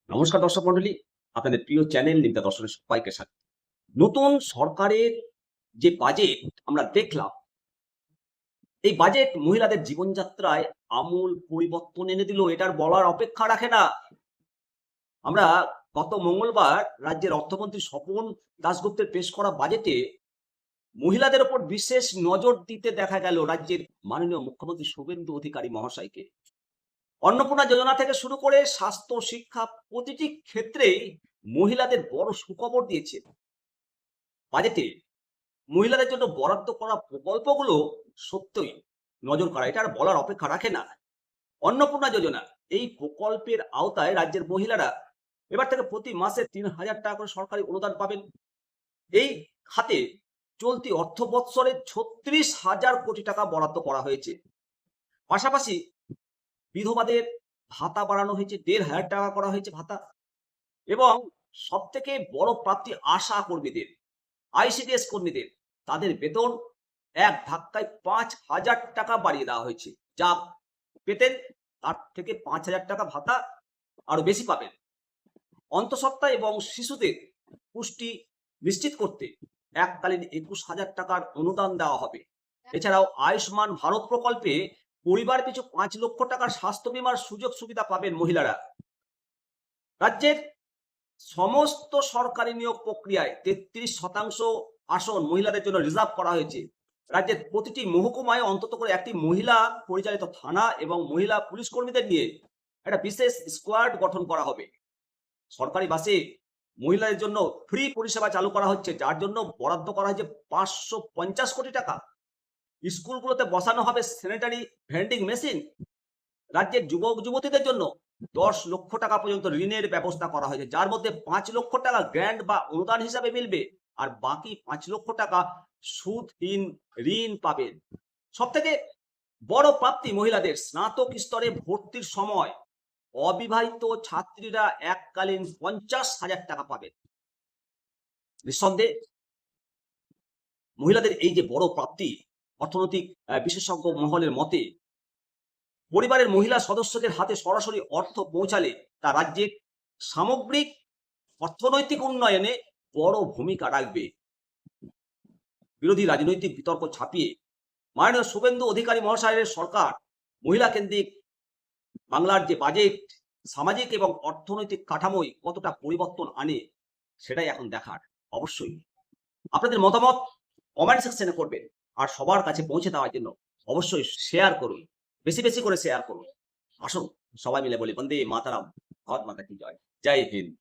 নমস্কার দর্শক মন্ডলী, আপনাদের প্রিয় চ্যানেল নিত্যা দর্শনের সবাইকে স্বাগত। নতুন সরকারের যে বাজেট আমরা দেখলাম, এই বাজেট মহিলাদের জীবনযাত্রায় আমূল পরিবর্তন এনে দিল, এটার বলার অপেক্ষা রাখে না। আমরা গত মঙ্গলবার রাজ্যের অর্থমন্ত্রী স্বপন দাশগুপ্তের পেশ করা বাজেটে মহিলাদের ওপর বিশেষ নজর দিতে দেখা গেল রাজ্যের মাননীয় মুখ্যমন্ত্রী শুভেন্দু অধিকারী মহাশয়কে। অন্নপূর্ণা যোজনা থেকে শুরু করে স্বাস্থ্য, শিক্ষা প্রতিটি ক্ষেত্রেই মহিলাদের বড় সুখবর দিয়েছে। বাজেটে মহিলাদের জন্য বরাদ্দ করা প্রকল্পগুলো সত্যই নজর করা, এটা আর বলার অপেক্ষা রাখে না। অন্নপূর্ণা যোজনা, এই প্রকল্পের আওতায় রাজ্যের মহিলারা এবার থেকে প্রতি মাসে ৩,০০০ টাকা করে সরকারি অনুদান পাবেন। এই খাতে চলতি অর্থ বৎসরে ৩৬,০০০ কোটি টাকা বরাদ্দ করা হয়েছে। পাশাপাশি বিধবাদের ভাতা বাড়ানো হয়েছে, ১,৫০০ টাকা করা হয়েছে ভাতা। এবং সব থেকে বড় প্রাপ্তি আশা কর্মীদের, আইসিডিএস কর্মীদের, তাদের বেতন এক ধাক্কায় ৫,০০০ টাকা বাড়িয়ে দেওয়া হয়েছে। যা পেতেন তার থেকে ৫,০০০ টাকা ভাতা আরো বেশি পাবেন। অন্তঃসত্ত্বা এবং শিশুদের পুষ্টি নিশ্চিত করতে এককালীন ২১,০০০ টাকার অনুদান দেওয়া হবে। এছাড়াও আয়ুষ্মান ভারত প্রকল্পে পরিবার পিছু ৫ লক্ষ টাকার স্বাস্থ্য বীমার সুযোগ সুবিধা পাবেন মহিলারা। রাজ্যের সমস্ত সরকারি নিয়োগ প্রক্রিয়ায় ৩৩% আসন মহিলাদের জন্য রিজার্ভ করা হয়েছে। রাজ্যের প্রতিটি মহকুমায় অন্তত করে একটি মহিলা পরিচালিত থানা এবং মহিলা পুলিশ কর্মীদের নিয়ে একটা বিশেষ স্কোয়াড গঠন করা হবে। সরকারি বাসে মহিলাদের জন্য ফ্রি পরিষেবা চালু করা হচ্ছে, যার জন্য বরাদ্দ করা হয়েছে ৫৫০ কোটি টাকা। স্কুলগুলোতে বসানো হবে স্যানিটারি ভেন্ডিং মেশিন। রাজ্যের যুবক যুবতীদের জন্য ১০ লক্ষ টাকা পর্যন্ত ঋণের ব্যবস্থা করা হয়েছে, যার মধ্যে ৫ লক্ষ টাকা গ্র্যান্ট বা অনুদান হিসাবে মিলবে, আর বাকি ৫ লক্ষ টাকা সুদহীন ঋণ পাবেন। সব থেকে বড় প্রাপ্তি মহিলাদের স্নাতক স্তরে ভর্তির সময় অবিবাহিত ছাত্রীরা এককালীন ৫০,০০০ টাকা পাবেন। নিঃসন্দেহে মহিলাদের এই যে বড় প্রাপ্তি, অর্থনৈতিক বিশেষজ্ঞ মহলের মতে পরিবারের মহিলা সদস্যদের হাতে সরাসরি অর্থ পৌঁছালে তা রাজ্যের সামগ্রিক অর্থনৈতিক উন্নয়নে বড় ভূমিকা রাখবে। বিরোধী রাজনৈতিক বিতর্ক ছাপিয়ে মাননীয় শুভেন্দু অধিকারী মহাশয়ের সরকার মহিলা কেন্দ্রিক বাংলার যে বাজেট সামাজিক এবং অর্থনৈতিক কাঠামোয় কতটা পরিবর্তন আনে, সেটাই এখন দেখার। অবশ্যই আপনাদের মতামত কমেন্ট সেকশনে করবেন, আর সবার কাছে পৌঁছে দেওয়ার জন্য অবশ্যই শেয়ার করুন, বেশি বেশি করে শেয়ার করুন। আসুন সবাই মিলে বলি বন্দে মাতারাম, ভারত মাতা কি জয়, জয় হিন্দ।